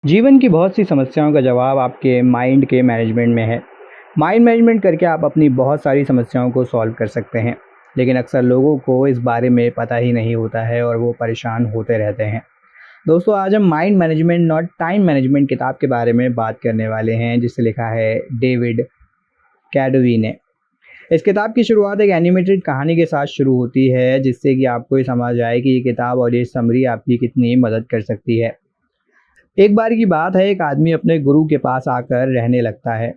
जीवन की बहुत सी समस्याओं का जवाब आपके माइंड के मैनेजमेंट में है। माइंड मैनेजमेंट करके आप अपनी बहुत सारी समस्याओं को सॉल्व कर सकते हैं। लेकिन अक्सर लोगों को इस बारे में पता ही नहीं होता है और वो परेशान होते रहते हैं। दोस्तों, आज हम mind management not time management किताब के बारे में बात करने वाले हैं, जिसे लिखा है डेविड कैडवी ने। इस किताब की शुरुआत एक एनिमेटेड कहानी के साथ शुरू होती है, जिससे कि आपको ये समझ आए कि ये किताब और ये समरी आपकी कितनी मदद कर सकती है। एक बार की बात है, एक आदमी अपने गुरु के पास आकर रहने लगता है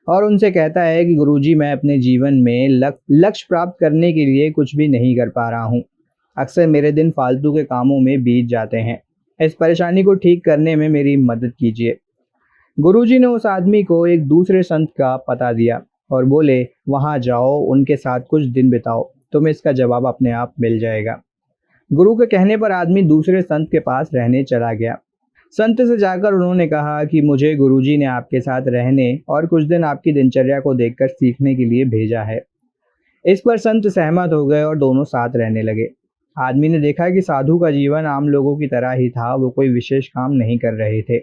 और उनसे कहता है कि गुरुजी, मैं अपने जीवन में लक्ष्य प्राप्त करने के लिए कुछ भी नहीं कर पा रहा हूँ। अक्सर मेरे दिन फालतू के कामों में बीत जाते हैं। इस परेशानी को ठीक करने में मेरी मदद कीजिए। गुरुजी ने उस आदमी को एक दूसरे संत का पता दिया और बोले, वहाँ जाओ, उनके साथ कुछ दिन बिताओ, तुम्हें इसका जवाब अपने आप मिल जाएगा। गुरु के कहने पर आदमी दूसरे संत के पास रहने चला गया। संत से जाकर उन्होंने कहा कि मुझे गुरुजी ने आपके साथ रहने और कुछ दिन आपकी दिनचर्या को देखकर सीखने के लिए भेजा है। इस पर संत सहमत हो गए और दोनों साथ रहने लगे। आदमी ने देखा कि साधु का जीवन आम लोगों की तरह ही था। वो कोई विशेष काम नहीं कर रहे थे।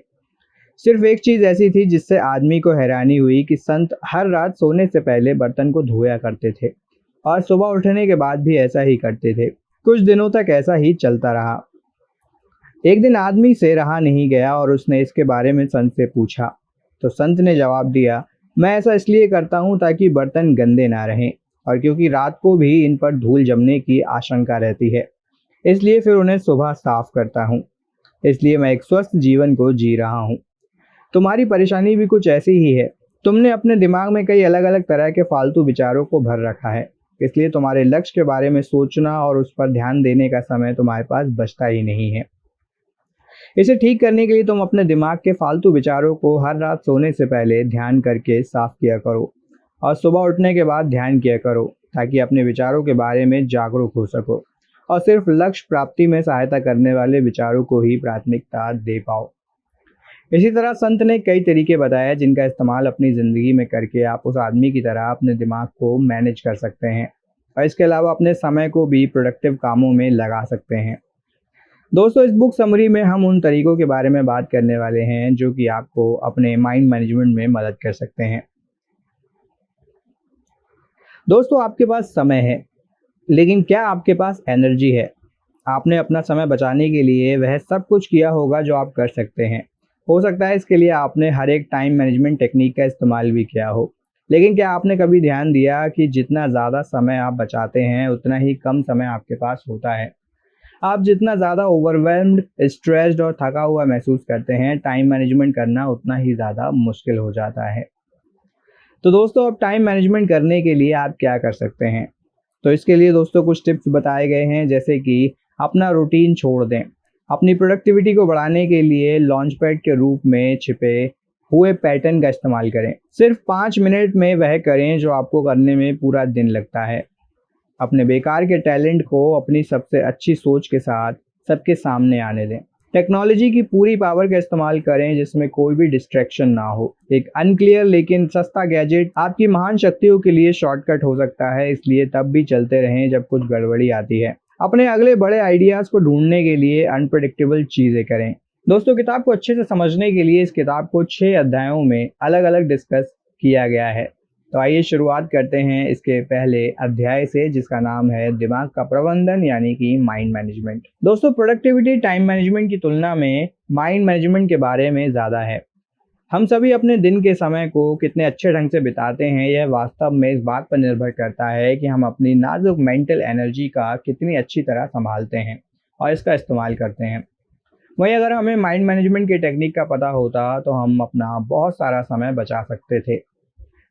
सिर्फ एक चीज ऐसी थी जिससे आदमी को हैरानी हुई कि संत हर रात सोने से पहले बर्तन को धोया करते थे और सुबह उठने के बाद भी ऐसा ही करते थे। कुछ दिनों तक ऐसा ही चलता रहा। एक दिन आदमी से रहा नहीं गया और उसने इसके बारे में संत से पूछा। तो संत ने जवाब दिया, मैं ऐसा इसलिए करता हूँ ताकि बर्तन गंदे ना रहें, और क्योंकि रात को भी इन पर धूल जमने की आशंका रहती है, इसलिए फिर उन्हें सुबह साफ करता हूँ। इसलिए मैं एक स्वस्थ जीवन को जी रहा हूँ। तुम्हारी परेशानी भी कुछ ऐसी ही है। तुमने अपने दिमाग में कई अलग अलग तरह के फालतू विचारों को भर रखा है, इसलिए तुम्हारे लक्ष्य के बारे में सोचना और उस पर ध्यान देने का समय तुम्हारे पास बचता ही नहीं है। इसे ठीक करने के लिए तुम अपने दिमाग के फालतू विचारों को हर रात सोने से पहले ध्यान करके साफ किया करो और सुबह उठने के बाद ध्यान किया करो, ताकि अपने विचारों के बारे में जागरूक हो सको और सिर्फ लक्ष्य प्राप्ति में सहायता करने वाले विचारों को ही प्राथमिकता दे पाओ। इसी तरह संत ने कई तरीके बताए जिनका इस्तेमाल अपनी ज़िंदगी में करके आप उस आदमी की तरह अपने दिमाग को मैनेज कर सकते हैं और इसके अलावा अपने समय को भी प्रोडक्टिव कामों में लगा सकते हैं। दोस्तों, इस बुक समरी में हम उन तरीकों के बारे में बात करने वाले हैं जो कि आपको अपने माइंड मैनेजमेंट में मदद कर सकते हैं। दोस्तों, आपके पास समय है, लेकिन क्या आपके पास एनर्जी है? आपने अपना समय बचाने के लिए वह सब कुछ किया होगा जो आप कर सकते हैं। हो सकता है इसके लिए आपने हर एक टाइम मैनेजमेंट टेक्निक का इस्तेमाल भी किया हो। लेकिन क्या आपने कभी ध्यान दिया कि जितना ज़्यादा समय आप बचाते हैं, उतना ही कम समय आपके पास होता है? आप जितना ज़्यादा ओवरवेल्म्ड, स्ट्रेस्ड और थका हुआ महसूस करते हैं, टाइम मैनेजमेंट करना उतना ही ज़्यादा मुश्किल हो जाता है। तो दोस्तों, अब टाइम मैनेजमेंट करने के लिए आप क्या कर सकते हैं? तो इसके लिए दोस्तों कुछ टिप्स बताए गए हैं, जैसे कि अपना रूटीन छोड़ दें। अपनी प्रोडक्टिविटी को बढ़ाने के लिए लॉन्च पैड के रूप में छिपे हुए पैटर्न का इस्तेमाल करें। सिर्फ 5 मिनट में वह करें जो आपको करने में पूरा दिन लगता है। अपने बेकार के टैलेंट को अपनी सबसे अच्छी सोच के साथ सबके सामने आने दें। टेक्नोलॉजी की पूरी पावर का इस्तेमाल करें जिसमें कोई भी डिस्ट्रैक्शन ना हो। एक अनक्लियर लेकिन सस्ता गैजेट आपकी महान शक्तियों के लिए शॉर्टकट हो सकता है, इसलिए तब भी चलते रहें जब कुछ गड़बड़ी आती है। अपने अगले बड़े आइडियाज़ को ढूंढने के लिए अनप्रेडिक्टेबल चीज़ें करें। दोस्तों, किताब को अच्छे से समझने के लिए इस किताब को 6 अध्यायों में अलग अलग डिस्कस किया गया है। तो आइए शुरुआत करते हैं इसके पहले अध्याय से, जिसका नाम है दिमाग का प्रबंधन, यानी कि माइंड मैनेजमेंट। दोस्तों, प्रोडक्टिविटी टाइम मैनेजमेंट की तुलना में माइंड मैनेजमेंट के बारे में ज़्यादा है। हम सभी अपने दिन के समय को कितने अच्छे ढंग से बिताते हैं, यह वास्तव में इस बात पर निर्भर करता है कि हम अपनी नाजुक मेंटल एनर्जी का कितनी अच्छी तरह संभालते हैं और इसका इस्तेमाल करते हैं। वहीं अगर हमें माइंड मैनेजमेंट की टेक्निक का पता होता तो हम अपना बहुत सारा समय बचा सकते थे।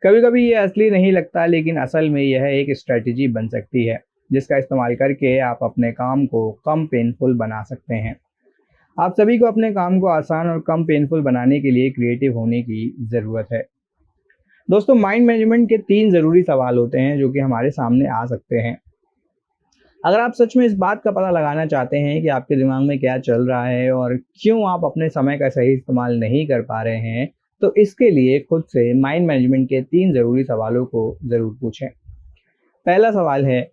कभी कभी ये असली नहीं लगता, लेकिन असल में यह एक स्ट्रेटजी बन सकती है जिसका इस्तेमाल करके आप अपने काम को कम पेनफुल बना सकते हैं। आप सभी को अपने काम को आसान और कम पेनफुल बनाने के लिए क्रिएटिव होने की ज़रूरत है। दोस्तों, माइंड मैनेजमेंट के 3 ज़रूरी सवाल होते हैं जो कि हमारे सामने आ सकते हैं। अगर आप सच में इस बात का पता लगाना चाहते हैं कि आपके दिमाग में क्या चल रहा है और क्यों आप अपने समय का सही इस्तेमाल नहीं कर पा रहे हैं, तो इसके लिए खुद से माइंड मैनेजमेंट के 3 ज़रूरी सवालों को ज़रूर पूछें। पहला सवाल है,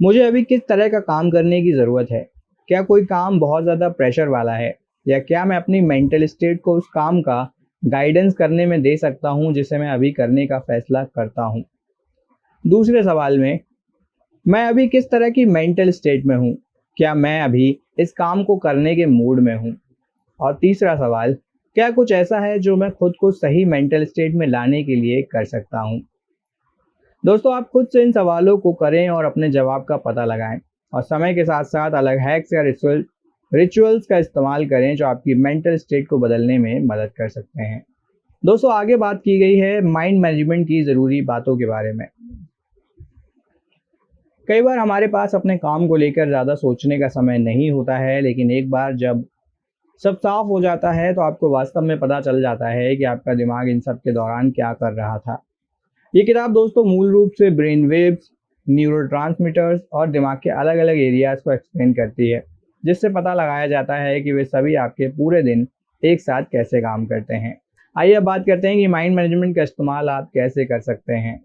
मुझे अभी किस तरह का काम करने की ज़रूरत है? क्या कोई काम बहुत ज़्यादा प्रेशर वाला है? या क्या मैं अपनी मेंटल स्टेट को उस काम का गाइडेंस करने में दे सकता हूँ जिसे मैं अभी करने का फैसला करता हूँ। दूसरे सवाल में, मैं अभी किस तरह की मेंटल स्टेट में हूँ, क्या मैं अभी इस काम को करने के मूड में हूँ। और तीसरा सवाल, क्या कुछ ऐसा है जो मैं खुद को सही मेंटल स्टेट में लाने के लिए कर सकता हूँ। दोस्तों, आप खुद से इन सवालों को करें और अपने जवाब का पता लगाएं, और समय के साथ साथ अलग हैक्स या रिचुअल्स का इस्तेमाल करें जो आपकी मेंटल स्टेट को बदलने में मदद कर सकते हैं। दोस्तों, आगे बात की गई है माइंड मैनेजमेंट की ज़रूरी बातों के बारे में। कई बार हमारे पास अपने काम को लेकर ज़्यादा सोचने का समय नहीं होता है, लेकिन एक बार जब सब साफ हो जाता है तो आपको वास्तव में पता चल जाता है कि आपका दिमाग इन सब के दौरान क्या कर रहा था। ये किताब दोस्तों मूल रूप से ब्रेन वेव्स, न्यूरोट्रांसमीटर्स और दिमाग के अलग अलग एरियाज को एक्सप्लेन करती है, जिससे पता लगाया जाता है कि वे सभी आपके पूरे दिन एक साथ कैसे काम करते हैं। आइए अब बात करते हैं कि माइंड मैनेजमेंट का इस्तेमाल आप कैसे कर सकते हैं।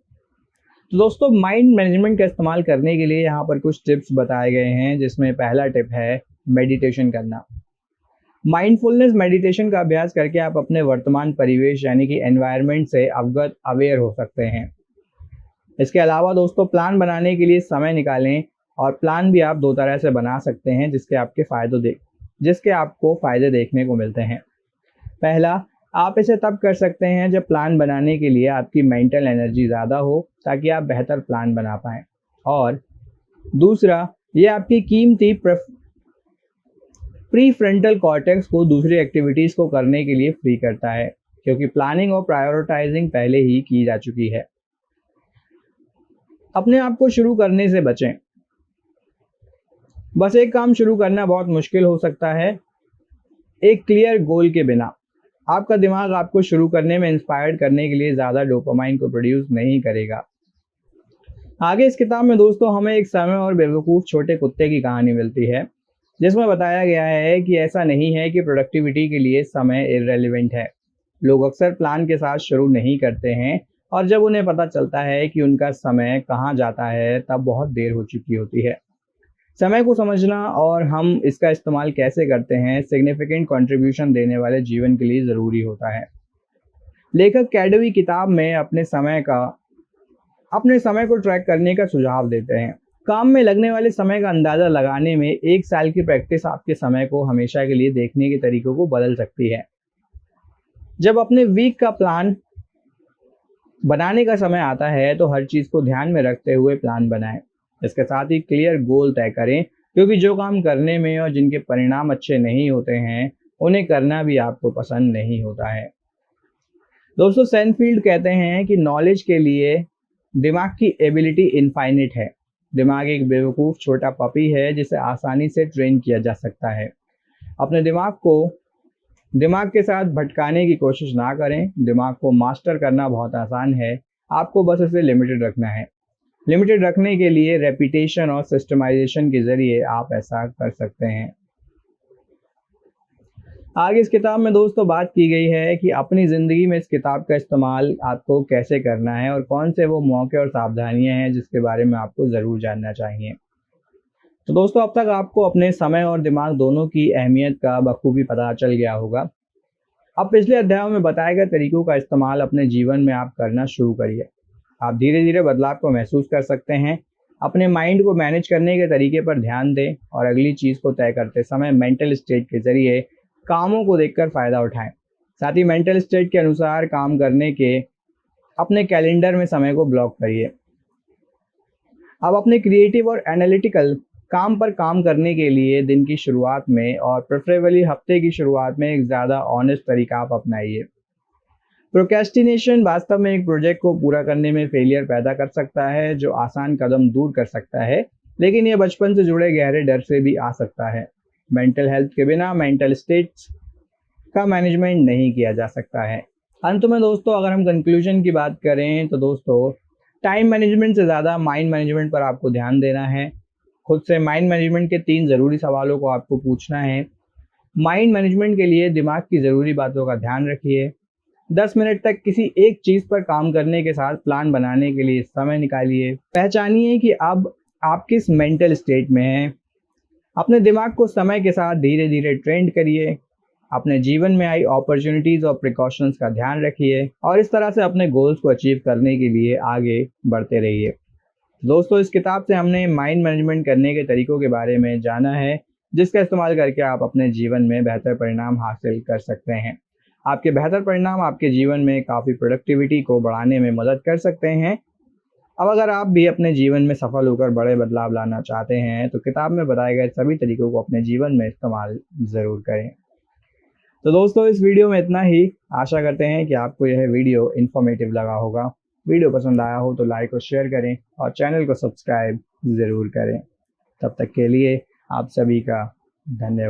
तो दोस्तों, माइंड मैनेजमेंट का इस्तेमाल करने के लिए यहाँ पर कुछ टिप्स बताए गए हैं, जिसमें पहला टिप है मेडिटेशन करना। माइंडफुलनेस मेडिटेशन का अभ्यास करके आप अपने वर्तमान परिवेश यानी कि एनवायरनमेंट से अवेयर हो सकते हैं। इसके अलावा दोस्तों, प्लान बनाने के लिए समय निकालें, और प्लान भी आप दो तरह से बना सकते हैं जिसके आपको फ़ायदे देखने को मिलते हैं। पहला, आप इसे तब कर सकते हैं जब प्लान बनाने के लिए आपकी मेंटल एनर्जी ज़्यादा हो, ताकि आप बेहतर प्लान बना पाएँ। और दूसरा, ये आपकी कीमती प्रीफ्रंटल कॉर्टेक्स को दूसरी एक्टिविटीज़ को करने के लिए फ्री करता है, क्योंकि प्लानिंग और प्रायोरिटाइजिंग पहले ही की जा चुकी है। अपने आप को शुरू करने से बचें। बस एक काम शुरू करना बहुत मुश्किल हो सकता है एक क्लियर गोल के बिना। आपका दिमाग आपको शुरू करने में इंस्पायर्ड करने के लिए ज़्यादा डोपामाइन को प्रोड्यूस नहीं करेगा। आगे इस किताब में दोस्तों हमें एक समय और बेवकूफ़ छोटे कुत्ते की कहानी मिलती है, जिसमें बताया गया है कि ऐसा नहीं है कि प्रोडक्टिविटी के लिए समय इररेलेवेंट है। लोग अक्सर प्लान के साथ शुरू नहीं करते हैं, और जब उन्हें पता चलता है कि उनका समय कहाँ जाता है, तब बहुत देर हो चुकी होती है। समय को समझना और हम इसका इस्तेमाल कैसे करते हैं सिग्निफिकेंट कंट्रीब्यूशन देने वाले जीवन के लिए ज़रूरी होता है। लेखक कैडवी किताब में अपने समय को ट्रैक करने का सुझाव देते हैं। काम में लगने वाले समय का अंदाज़ा लगाने में 1 साल की प्रैक्टिस आपके समय को हमेशा के लिए देखने के तरीकों को बदल सकती है। जब अपने वीक का प्लान बनाने का समय आता है तो हर चीज़ को ध्यान में रखते हुए प्लान बनाएं। इसके साथ ही क्लियर गोल तय करें, क्योंकि जो काम करने में और जिनके परिणाम अच्छे नहीं होते हैं, उन्हें करना भी आपको पसंद नहीं होता है। दोस्तों, सैनफील्ड कहते हैं कि नॉलेज के लिए दिमाग की एबिलिटी इनफाइनिट है। दिमाग एक बेवकूफ़ छोटा पपी है जिसे आसानी से ट्रेन किया जा सकता है। अपने दिमाग के साथ भटकाने की कोशिश ना करें। दिमाग को मास्टर करना बहुत आसान है, आपको बस इसे लिमिटेड रखना है। लिमिटेड रखने के लिए रेपिटेशन और सिस्टमाइजेशन के ज़रिए आप ऐसा कर सकते हैं। आगे इस किताब में दोस्तों बात की गई है कि अपनी ज़िंदगी में इस किताब का इस्तेमाल आपको कैसे करना है, और कौन से वो मौके और सावधानियां हैं जिसके बारे में आपको ज़रूर जानना चाहिए। तो दोस्तों, अब तक आपको अपने समय और दिमाग दोनों की अहमियत का बखूबी पता चल गया होगा। अब पिछले अध्यायों में बताए गए तरीकों का इस्तेमाल अपने जीवन में आप करना शुरू करिए। आप धीरे धीरे बदलाव को महसूस कर सकते हैं। अपने माइंड को मैनेज करने के तरीके पर ध्यान दें, और अगली चीज़ को तय करते समय मेंटल स्टेट के ज़रिए कामों को देखकर फ़ायदा उठाएं। साथ ही मेंटल स्टेट के अनुसार काम करने के अपने कैलेंडर में समय को ब्लॉक करिए। अब अपने क्रिएटिव और एनालिटिकल काम पर काम करने के लिए दिन की शुरुआत में और प्रेफरेबली हफ्ते की शुरुआत में एक ज़्यादा ऑनेस्ट तरीका आप अपनाइए। प्रोक्रेस्टिनेशन वास्तव में एक प्रोजेक्ट को पूरा करने में फेलियर पैदा कर सकता है, जो आसान कदम दूर कर सकता है, लेकिन यह बचपन से जुड़े गहरे डर से भी आ सकता है। मेंटल हेल्थ के बिना मेंटल स्टेट्स का मैनेजमेंट नहीं किया जा सकता है। अंत में दोस्तों, अगर हम कंक्लूजन की बात करें तो दोस्तों, टाइम मैनेजमेंट से ज़्यादा माइंड मैनेजमेंट पर आपको ध्यान देना है। खुद से माइंड मैनेजमेंट के 3 ज़रूरी सवालों को आपको पूछना है। माइंड मैनेजमेंट के लिए दिमाग की ज़रूरी बातों का ध्यान रखिए। 10 मिनट तक किसी एक चीज़ पर काम करने के साथ प्लान बनाने के लिए समय निकालिए। पहचानिए कि अब आप किस मेंटल स्टेट में हैं। अपने दिमाग को समय के साथ धीरे धीरे ट्रेंड करिए। अपने जीवन में आई अपॉर्चुनिटीज़ और प्रिकॉशंस का ध्यान रखिए और इस तरह से अपने गोल्स को अचीव करने के लिए आगे बढ़ते रहिए। दोस्तों, इस किताब से हमने माइंड मैनेजमेंट करने के तरीकों के बारे में जाना है, जिसका इस्तेमाल करके आप अपने जीवन में बेहतर परिणाम हासिल कर सकते हैं। आपके बेहतर परिणाम आपके जीवन में काफ़ी प्रोडक्टिविटी को बढ़ाने में मदद कर सकते हैं। अब अगर आप भी अपने जीवन में सफल होकर बड़े बदलाव लाना चाहते हैं, तो किताब में बताए गए सभी तरीकों को अपने जीवन में इस्तेमाल ज़रूर करें। तो दोस्तों, इस वीडियो में इतना ही। आशा करते हैं कि आपको यह वीडियो इन्फॉर्मेटिव लगा होगा। वीडियो पसंद आया हो तो लाइक और शेयर करें और चैनल को सब्सक्राइब ज़रूर करें। तब तक के लिए आप सभी का धन्यवाद।